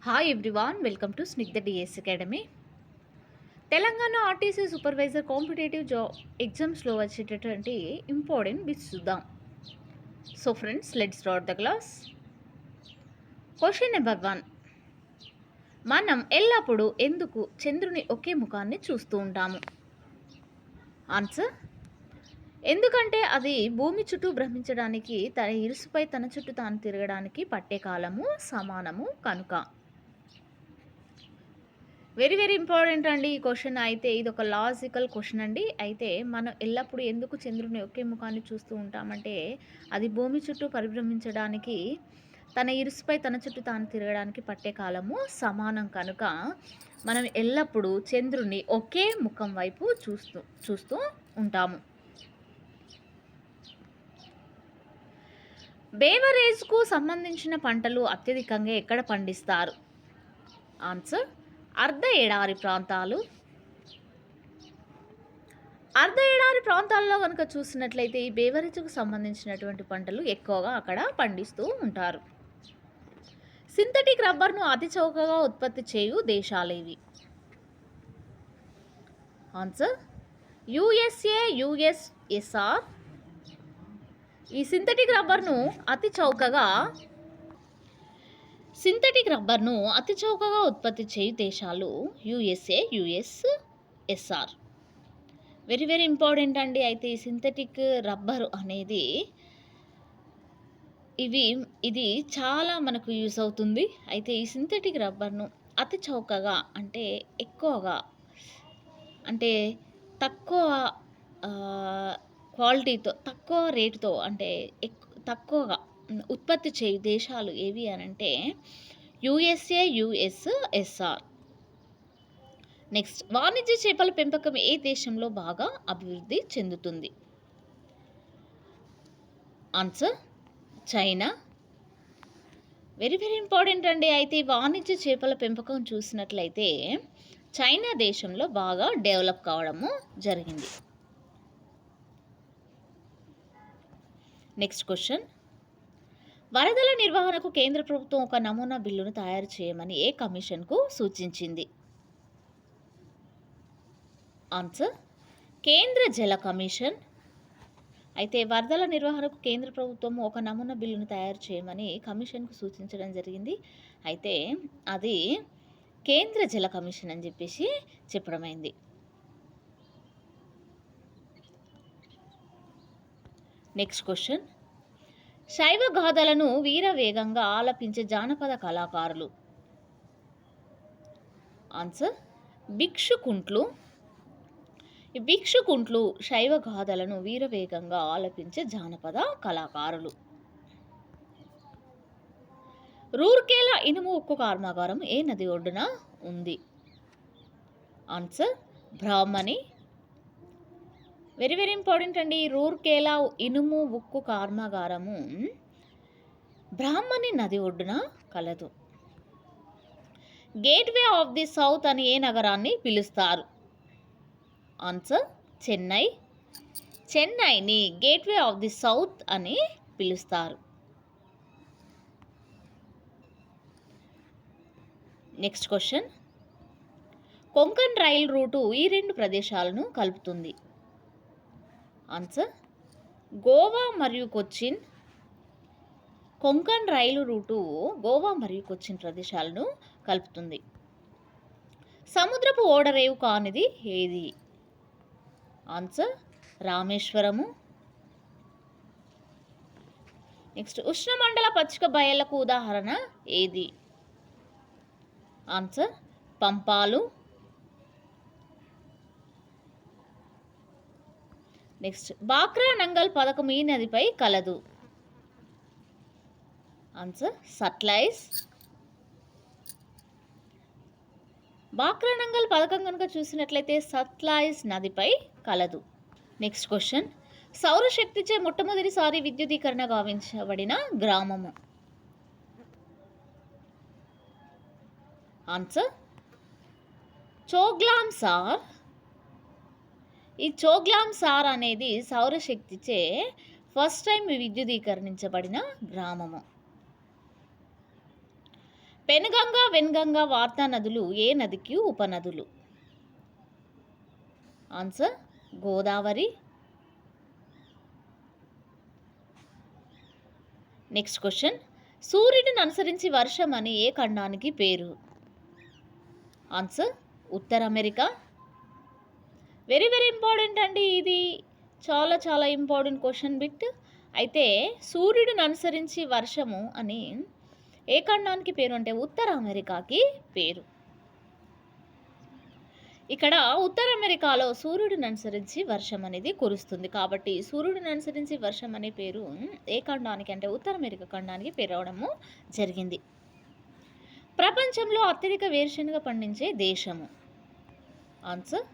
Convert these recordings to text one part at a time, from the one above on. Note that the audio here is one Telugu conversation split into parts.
Hi everyone, welcome to Snigdha DS academy. Telangana RTC supervisor competitive ఎగ్జామ్స్లో వచ్చేటటువంటి ఇంపార్టెంట్ బిట్స్ చూద్దాం. So friends, let's start the class. Question number 1. మనం ఎల్లప్పుడూ ఎందుకు చంద్రుని ఒకే ముఖాన్ని చూస్తూ ఉంటాము? ఆన్సర్: ఎందుకంటే అది భూమి చుట్టూ భ్రమించడానికి, తన ఇరుసుపై తన చుట్టూ తాను తిరగడానికి పట్టే కాలము సమానము కనుక. వెరీ వెరీ ఇంపార్టెంట్ అండి ఈ క్వశ్చన్. అయితే ఇది ఒక లాజికల్ క్వశ్చన్ అండి. అయితే మనం ఎల్లప్పుడూ ఎందుకు చంద్రుని ఒకే ముఖాన్ని చూస్తూ ఉంటామంటే, అది భూమి చుట్టూ పరిభ్రమించడానికి, తన ఇరుసుపై తన చుట్టూ తాను తిరగడానికి పట్టే కాలము సమానం కనుక మనం ఎల్లప్పుడూ చంద్రుని ఒకే ముఖం వైపు చూస్తూ ఉంటాము. బేవరేజ్కు సంబంధించిన పంటలు అత్యధికంగా ఎక్కడ పండిస్తారు? ఆన్సర్: అర్ధ ఎడారి ప్రాంతాలు. అర్ధ ఎడారి ప్రాంతాల్లో కనుక చూసినట్లయితే ఈ బేవరేజ్కు సంబంధించినటువంటి పంటలు ఎక్కువగా అక్కడ పండిస్తూ ఉంటారు. సింథటిక్ రబ్బర్ను అతి చౌకగా ఉత్పత్తి చేయు దేశాలేవి? Answer: USA, USSR. ఈ సింథటిక్ రబ్బర్ను అతి చౌకగా ఉత్పత్తి చేయు దేశాలు USA, USSR. Very very important అండి. అయితే ఈ సింథటిక్ రబ్బరు అనేది ఇది చాలా మనకు యూస్ అవుతుంది. అయితే ఈ సింథటిక్ రబ్బర్ను అతి చౌకగా అంటే ఎక్కువగా, అంటే తక్కువ క్వాలిటీతో, తక్కువ రేటుతో, అంటే తక్కువగా ఉత్పత్తి చేయు దేశాలు ఏవి అని అంటే యుఎస్ఏ, యుఎస్ఎస్ఆర్. నెక్స్ట్, వాణిజ్య చేపల పెంపకం ఏ దేశంలో బాగా అభివృద్ధి చెందుతుంది? Answer: China. Very very important అండి. అయితే వాణిజ్య చేపల పెంపకం చూసినట్లయితే చైనా దేశంలో బాగా డెవలప్ కావడము జరిగింది. నెక్స్ట్ క్వశ్చన్: వరదల నిర్వహణకు కేంద్ర ప్రభుత్వం ఒక నమూనా బిల్లును తయారు చేయమని ఏ కమిషన్కు సూచించింది? ఆన్సర్: కేంద్ర జల కమిషన్. అయితే వరదల నిర్వహణకు కేంద్ర ప్రభుత్వం ఒక నమూనా బిల్లును తయారు చేయమని కమిషన్కు సూచించడం జరిగింది. అయితే అది కేంద్ర జల కమిషన్ అని చెప్పేసి చెప్పడమైంది. నెక్స్ట్ క్వశ్చన్: శైవ గాథలను వీరవేగంగా ఆలపించే జానపద కళాకారులు? ఆన్సర్: భిక్షుకుంట్లు. ఈ భిక్షుకుంట్లు శైవ గాథలను వీరవేగంగా ఆలపించే జానపద కళాకారులు. రూర్కేలా ఇనుము ఉక్కు కర్మాగారం ఏ నది ఒడ్డున ఉంది? ఆన్సర్: బ్రాహ్మణి. వెరీ వెరీ ఇంపార్టెంట్ అండి. రూర్కేలా ఇనుము ఉక్కు కర్మాగారము బ్రాహ్మణి నది ఒడ్డున కలదు. గేట్వే ఆఫ్ ది సౌత్ అని ఏ నగరాన్ని పిలుస్తారు? ఆన్సర్: చెన్నై. చెన్నైని గేట్వే ఆఫ్ ది సౌత్ అని పిలుస్తారు. Next question: Konkan rail route ఈ రెండు ప్రదేశాలను కలుపుతుంది? ఆన్సర్: గోవా మరియు కొచ్చిన్. కొంకణ్ రైలు రూటు గోవా మరియు కొచ్చిన్ ప్రదేశాలను కలుపుతుంది. సముద్రపు ఓడరేవు కానిది ఏది? ఆన్సర్: రామేశ్వరము. నెక్స్ట్, ఉష్ణమండల పచ్చిక బయళ్లకు ఉదాహరణ ఏది? ఆన్సర్: పంపాలు. నెక్స్ట్, బాక్రా నంగల్ పథకం ఈ నదిపై కలదు? ఆన్సర్: సట్లైజ్. బాక్రా నంగల్ పథకం కనుక చూసినట్లయితే సట్లైజ్ నదిపై కలదు. నెక్స్ట్ క్వశ్చన్: సౌరశక్తిచే మొట్టమొదటిసారి విద్యుదీకరణ గావించబడిన గ్రామము? Answer: Choglamsar. ఈ చోగ్లామ్ సార్ అనేది సౌరశక్తిచే ఫస్ట్ టైం విద్యుదీకరించబడిన గ్రామము. పెనుగంగా వెన్గంగా వార్తా నదులు ఏ నదికి ఉపనదులు? ఆన్సర్ గోదావరి. నెక్స్ట్ క్వశ్చన్, సూర్యుడిని అనుసరించి వర్షం అని ఏ ఖండానికి పేరు? ఆన్సర్ ఉత్తర అమెరికా. వెరీ వెరీ ఇంపార్టెంట్ అండి, ఇది చాలా చాలా ఇంపార్టెంట్ క్వశ్చన్ బిట్. అయితే సూర్యుడిని అనుసరించి వర్షము అని ఏ ఖండానికి పేరు అంటే ఉత్తర అమెరికాకి పేరు. ఇక్కడ ఉత్తర అమెరికాలో సూర్యుడిని అనుసరించి వర్షం అనేది కురుస్తుంది, కాబట్టి సూర్యుడిని అనుసరించి వర్షం అనే పేరు ఏ ఖండానికి అంటే ఉత్తర అమెరికా ఖండానికి పేరు అవడము జరిగింది. ప్రపంచంలో అత్యధిక వేరుశనగ పండించే దేశము? Answer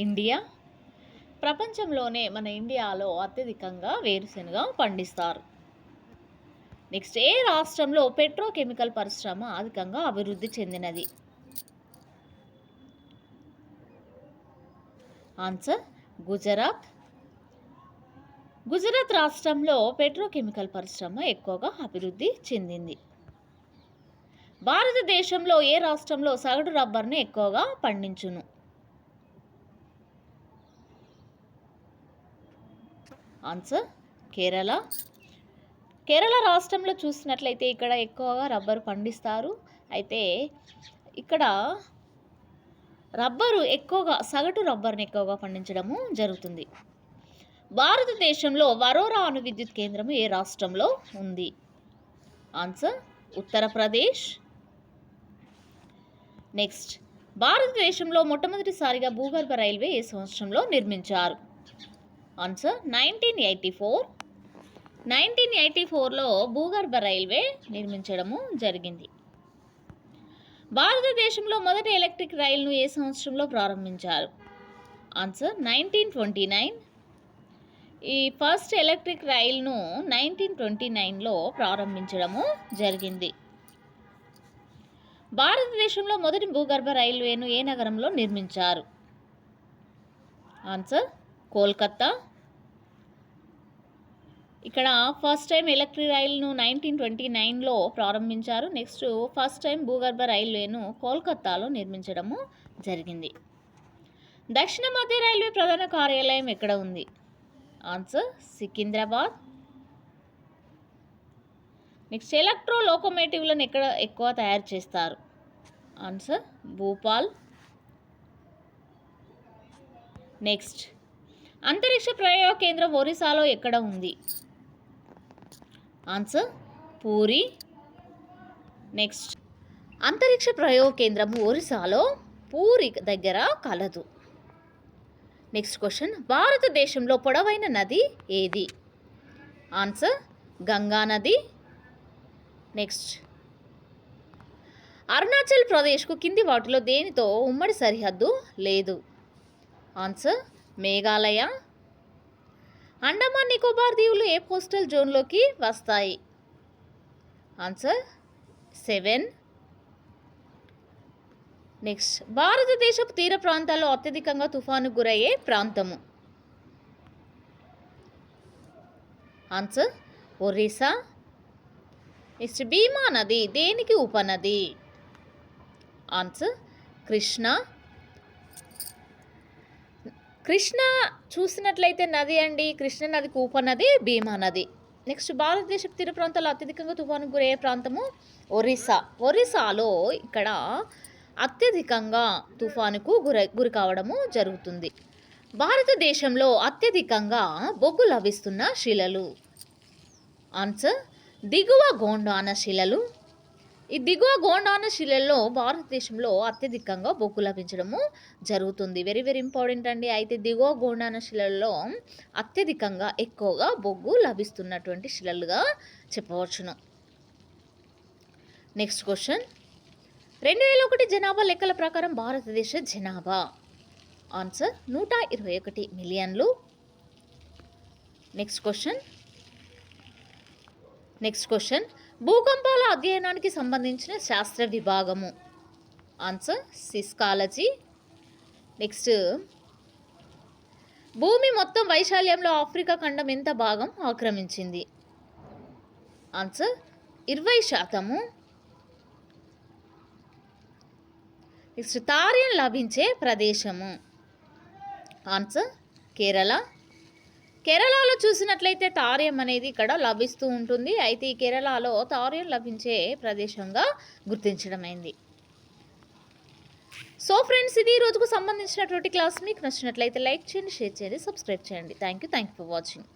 India. ప్రపంచంలోనే మన ఇండియాలో అత్యధికంగా వేరుశనగ పండిస్తారు. నెక్స్ట్, ఏ రాష్ట్రంలో పెట్రోకెమికల్ పరిశ్రమ అధికంగా అభివృద్ధి చెందినది? ఆన్సర్ గుజరాత్. గుజరాత్ రాష్ట్రంలో పెట్రోకెమికల్ పరిశ్రమ ఎక్కువగా అభివృద్ధి చెందింది. భారతదేశంలో ఏ రాష్ట్రంలో సగటు రబ్బర్ని ఎక్కువగా పండించును? ఆన్సర్ కేరళ. కేరళ రాష్ట్రంలో చూసినట్లయితే ఇక్కడ ఎక్కువగా రబ్బరు పండిస్తారు. అయితే ఇక్కడ రబ్బరు ఎక్కువగా సగటు రబ్బర్ని ఎక్కువగా పండించడము జరుగుతుంది. భారతదేశంలో వరోరా అణు విద్యుత్ కేంద్రం ఏ రాష్ట్రంలో ఉంది? ఆన్సర్ ఉత్తరప్రదేశ్. నెక్స్ట్, భారతదేశంలో మొట్టమొదటిసారిగా భూగర్భ రైల్వే ఏ సంవత్సరంలో నిర్మించారు? ఆన్సర్ 1984. 1984లో భూగర్భ రైల్వే నిర్మించడము జరిగింది. భారతదేశంలో మొదటి ఎలక్ట్రిక్ రైలును ఏ సంవత్సరంలో ప్రారంభించారు? ఆన్సర్ 1929. ఈ ఫస్ట్ ఎలక్ట్రిక్ రైలును 1929లో ప్రారంభించడము జరిగింది. భారతదేశంలో మొదటి భూగర్భ రైల్వేను ఏ నగరంలో నిర్మించారు? ఆన్సర్ కోల్కతా. ఇక్కడ ఫస్ట్ టైం ఎలక్ట్రిక్ రైలును 1929లో ప్రారంభించారు. నెక్స్ట్, ఫస్ట్ టైం భూగర్భ రైల్వేను కోల్కతాలో నిర్మించడము జరిగింది. దక్షిణ మధ్య రైల్వే ప్రధాన కార్యాలయం ఎక్కడ ఉంది? ఆన్సర్ సికింద్రాబాద్. నెక్స్ట్, ఎలక్ట్రో లోకోమోటివ్లను ఎక్కడ ఎక్కువ తయారు చేస్తారు? ఆన్సర్ భూపాల్. నెక్స్ట్, అంతరిక్ష ప్రయోగ కేంద్రం ఒరిస్సాలో ఎక్కడ ఉంది? ఆన్సర్ పూరి. నెక్స్ట్, అంతరిక్ష ప్రయోగ కేంద్రం ఒరిస్సాలో పూరి దగ్గర కలదు. నెక్స్ట్ క్వశ్చన్, భారతదేశంలో పొడవైన నది ఏది? ఆన్సర్ గంగా నది. నెక్స్ట్, అరుణాచల్ ప్రదేశ్కు కింది వాటిలో దేనితో ఉమ్మడి సరిహద్దు లేదు? ఆన్సర్ మేఘాలయ. అండమాన్ నికోబార్ దీవులు ఏ కోస్టల్ జోన్లోకి వస్తాయి? ఆన్సర్ 7. నెక్స్ట్, భారతదేశపు తీర ప్రాంతాల్లో అత్యధికంగా తుఫాను గురయ్యే ప్రాంతము? ఆన్సర్ ఒరిస్సా. నెక్స్ట్, భీమా నది దేనికి ఉపనది? ఆన్సర్ కృష్ణ. కృష్ణ చూసినట్లయితే నది అండి, కృష్ణ నదికి ఉపనది భీమా నది. నెక్స్ట్, భారతదేశపు తీర ప్రాంతాల్లో అత్యధికంగా తుఫాను గురయ్యే ప్రాంతము ఒరిస్సా. ఒరిస్సాలో ఇక్కడ అత్యధికంగా తుఫానుకు గురి కావడము జరుగుతుంది. భారతదేశంలో అత్యధికంగా బొగ్గు లభిస్తున్న శిలలు? ఆన్సర్ దిగువ గోండాన శిలలు. ఈ దిగువ గోండాన శిలల్లో భారతదేశంలో అత్యధికంగా బొగ్గు లభించడము జరుగుతుంది. వెరీ వెరీ ఇంపార్టెంట్ అండి. అయితే దిగువ గోండాన శిలల్లో అత్యధికంగా ఎక్కువగా బొగ్గు లభిస్తున్నటువంటి శిలలుగా చెప్పవచ్చును. నెక్స్ట్ క్వశ్చన్, 2001 జనాభా లెక్కల ప్రకారం భారతదేశ జనాభా? ఆన్సర్ 121 మిలియన్లు. నెక్స్ట్ క్వశ్చన్, భూకంపాల అధ్యయనానికి సంబంధించిన శాస్త్ర విభాగము? ఆన్సర్ సిస్కాలజీ. నెక్స్ట్, భూమి మొత్తం వైశాల్యంలో ఆఫ్రికా ఖండం ఎంత భాగం ఆక్రమించింది? ఆన్సర్ 20%. నెక్స్ట్ తార్యం లభించే ప్రదేశము. ఆన్సర్ కేరళ. కేరళలో చూసినట్లయితే తార్యం అనేది ఇక్కడ లభిస్తూ ఉంటుంది. అయితే ఈ కేరళలో తార్యం లభించే ప్రదేశంగా గుర్తించడమైంది. సో ఫ్రెండ్స్, ఇది ఈ రోజుకు సంబంధించినటువంటి క్లాస్. మీకు నచ్చినట్లయితే లైక్ చేయండి, షేర్ చేయండి, సబ్స్క్రైబ్ చేయండి. Thank you for watching.